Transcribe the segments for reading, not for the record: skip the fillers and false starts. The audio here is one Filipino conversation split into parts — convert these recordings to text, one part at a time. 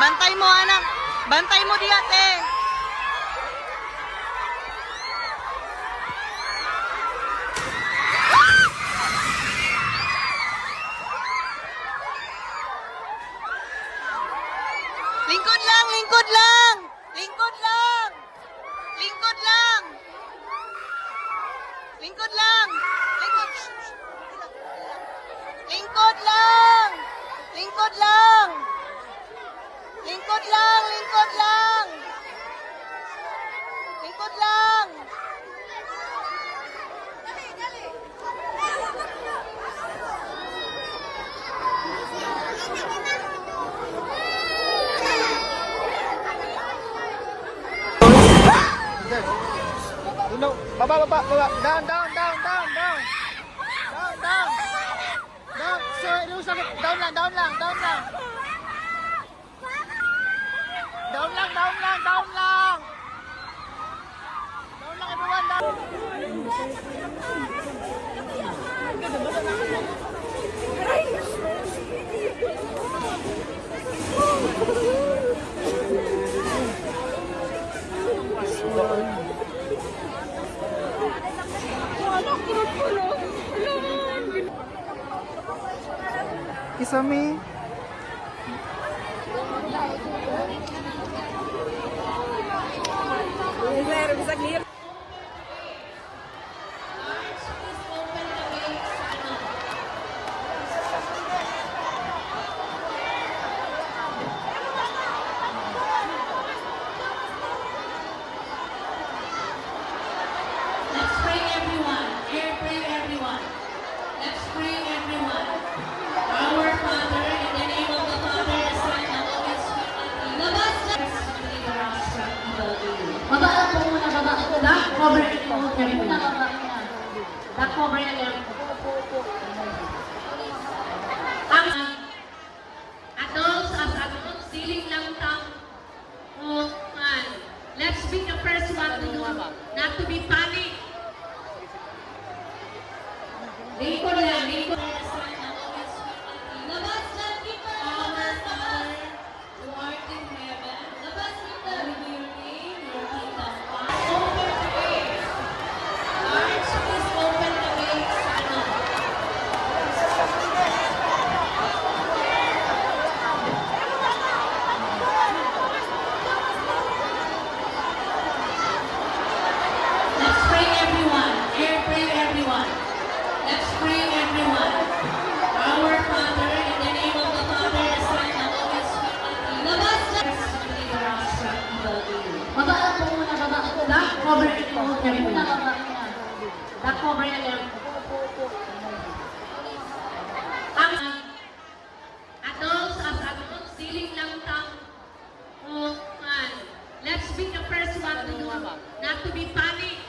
Bantay mo, anak. Bantay mo di ate. Lingkod lang, lingkod lang. Lingkod lang. Lingkod lang. Lingkod lang. Lingkod. Lingkod lang. Lingkod lang. Lingkod lang, lingkod lang. Lingkod lang. Dali, dali. Baba. Down. Down. Sir, down lang. Down lang, everyone, down. Kisame. Let's pray everyone. Pray everyone. Let's pray everyone. Our Father, in the name of the Father, the Son, and the Holy Spirit. Labas na! Baba lang po muna, baba. Back cover and hold niya muna. Back cover and hold. Ang adults as adults, siling lang tang man. Let's be the first one to do, not to be panic. Lingkod lang, lingkod. Labas lang kita, our Father, who art in heaven. Labas kita, renew your name, your kingdom come. Open the gates. Lord, please open the gates. Let's pray everyone. Pray everyone. Let's pray everyone. Our Father, in the name of the Father, the Son, and the Holy Spirit. Labas lang! Baba lang po muna, baba. Back cover and hold niya muna. Back cover and hold. Ang adults as adults, siling lang tang man. Let's be the first one to do, not to be panic.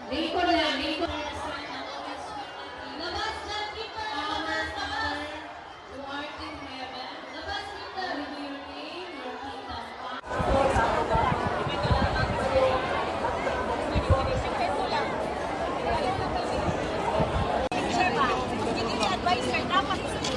Lingkod lang, lingkod. Labas lang kita, our Father, who art in heaven. Labas kita, renew your name, your kingdom come. Advisor, dapat sila.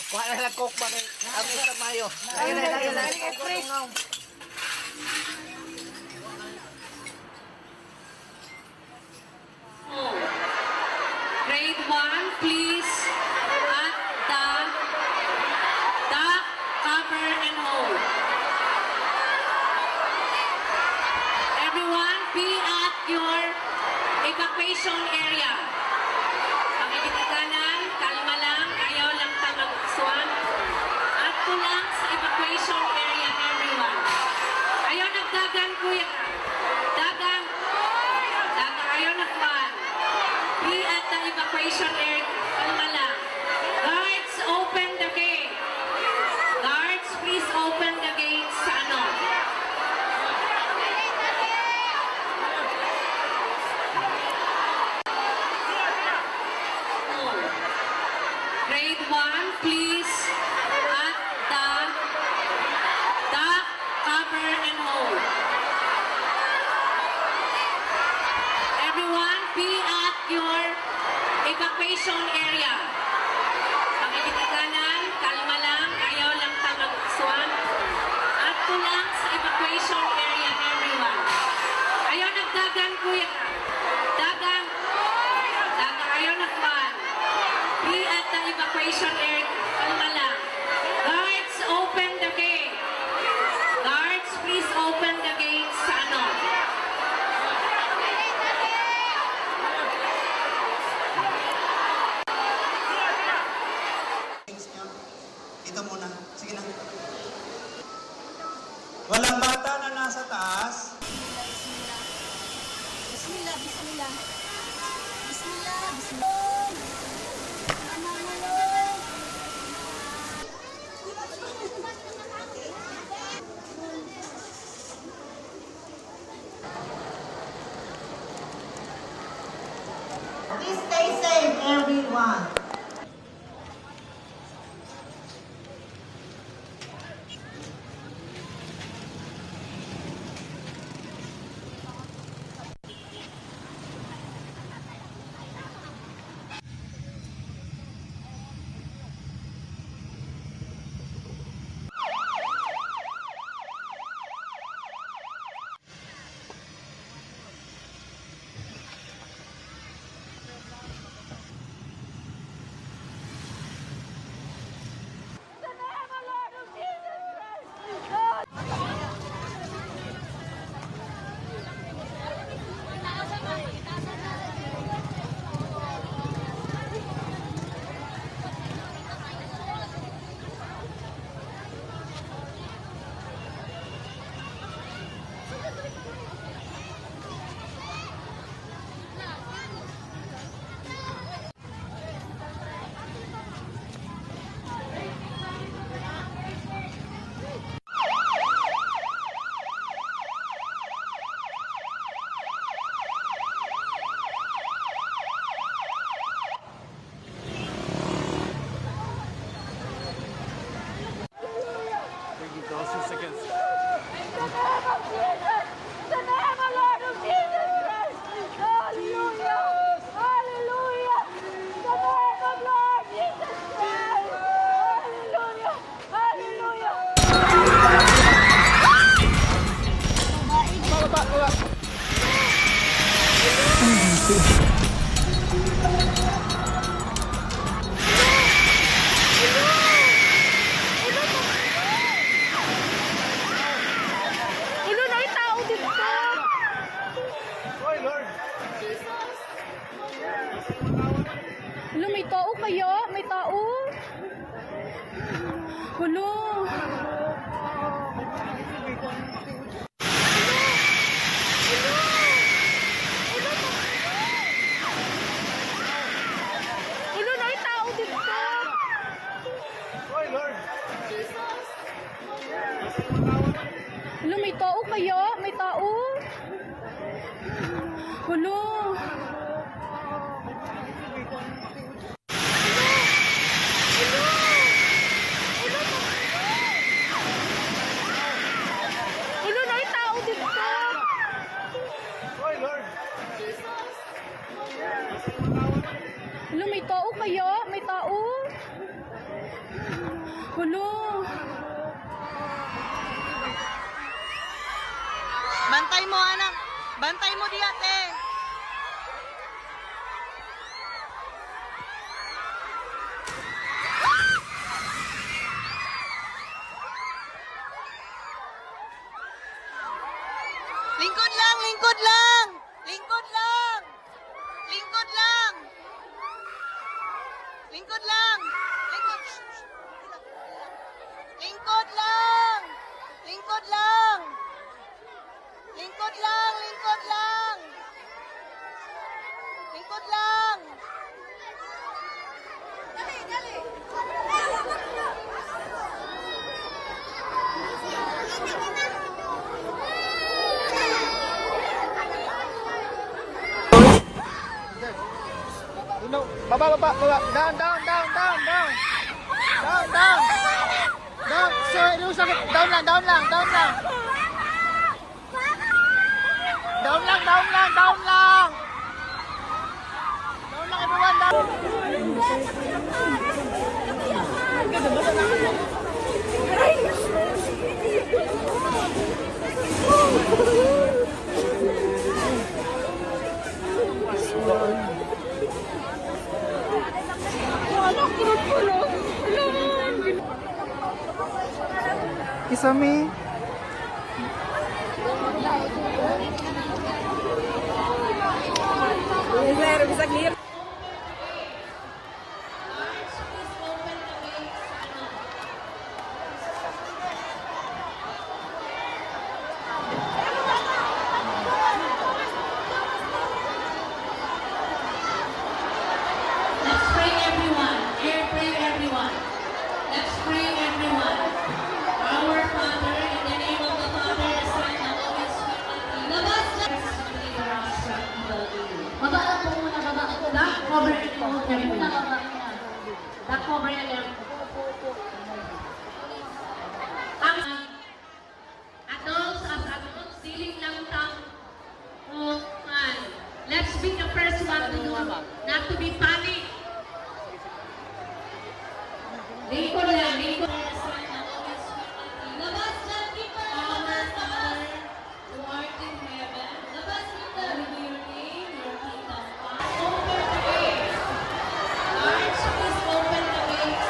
Kuha na lang coke ba kay Ate sa Mayo. Ayun. Grade 1, please, at the cover and hold. Everyone, be at your evacuation area. Ang ibigikanan, kalma lang, ayaw lang tamag-swan. At lang sa evacuation area, everyone. Ayaw nagdagan, kuya. Dagang, ayaw nagpan. Be at the evacuation area. Kalma lang. Guards, open the gate. evacuation area. Makikipagdanan, kalma lang, ayaw lang ta mag-swamp. Ato lang sa evacuation area, everyone. Ayaw nagdagan, kuya. Dagang. Ayaw nagman. Be at the evacuation area. Kalma lang. Guards, open the gate. Guards, please open the gate sa ano. Dito muna. Sige na. Walang bata na nasa taas. Bismillah, bismillah. Bismillah, bismillah. Please stay safe, everyone. Hello, may tao kaya? May tao? Hello. Hello, may tao dito. Hello, may tao kaya? May tao? Hello. Hello, may tao dito. Hello, may tao kaya? May tao? Hello. Bantay mo, anak. Bantay mo di ate. Lingkod lang, lingkod lang. Lingkod lang. Lingkod lang. Lingkod lang. Lingkod. Lingkod lang. Lingkod lang. Lingkod lang, lingkod lang. Lingkod lang. Dali, dali. No, baba. Down. Down. Sir, down lang. Down lang, everyone, down. Sesame. Let's pray everyone. Air pray everyone. Let's pray everyone. Our Father, in the name of the Father, the Son, and the Holy Spirit. Labas lang. Deliver us from evil. Baba lang po muna, baba. Back cover and hold everyone. Back cover and hold. Ang adults as adults, siling lang tang let's be the first one to do, not to be panic. Lingkod lang, lingkod. Labas lang, keeper. Our Father, who art in heaven. Labas kita. Your name, your kingdom come. Open the gates. Guards, please open the gates.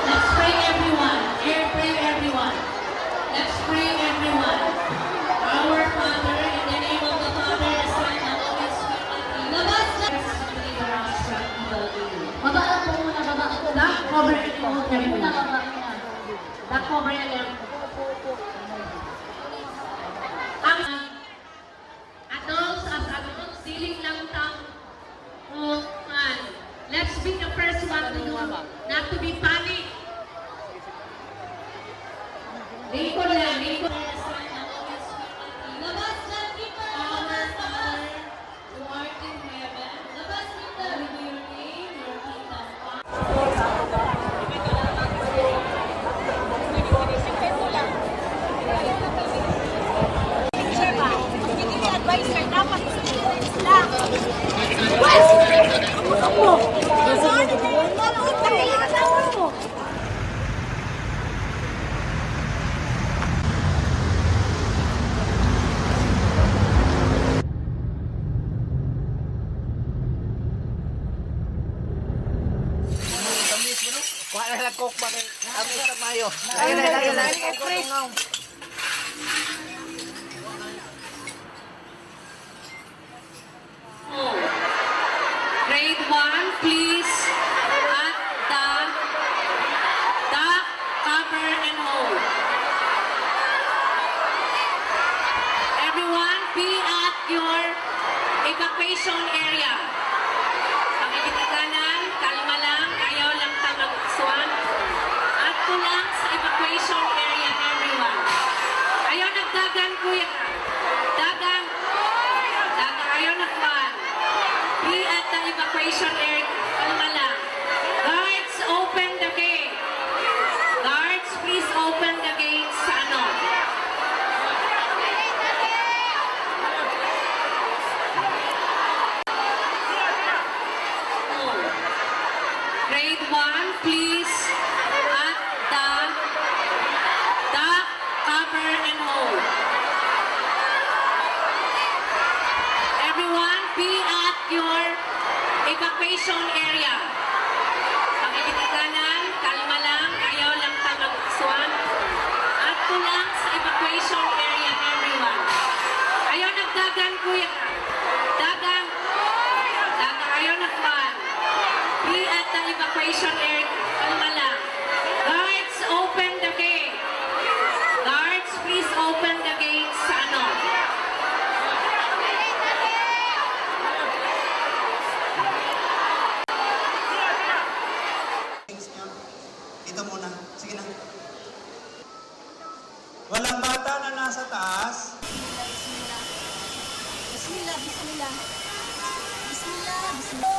Let's pray everyone. Air pray everyone. Let's pray everyone. Our Father, in the name of the Father, the Son, and the Holy Spirit. Labas lang. Deliver us from evil. Baba lang po muna, baba. Back cover and hold everyone. Back cover and hold. Ang adults as adults, siling lang tang let's be the first one to do, not to be panic. Lingkod lang, lingkod. Labas lang, keeper. Our Father, who art in heaven. Labas kita. Your name, your kingdom come. Kuha na lang coke ba kay kami sa Mayo. Lagi na. Grade 1, please. At the cover and hold. Everyone, be at your evacuation area. Pakikitaganan, kalma lang, ayaw lang tamagsuan. At lang sa evacuation area, everyone. Ayaw nagdagan, kuya. Dagang, ayaw nagpan. Be at the evacuation area. Kalma lang. Guards, open the gate. Guards, please open the gates sa ano. Grade 1, please. At the cover and hold. Everyone, be at your evacuation area. Pakikitaganan, kalma lang, ayaw lang tamagsuan. At lang sa evacuation area, everyone. Ayaw nagdagan, kuya. Dagang, ayaw nagpan. Be at the evacuation area. Kalma lang. Guards, open the gate. Guards, please open the gates sa ano. Ito muna. Sige na. Walang bata na nasa taas. Bismillah, bismillah. Bismillah, bismillah.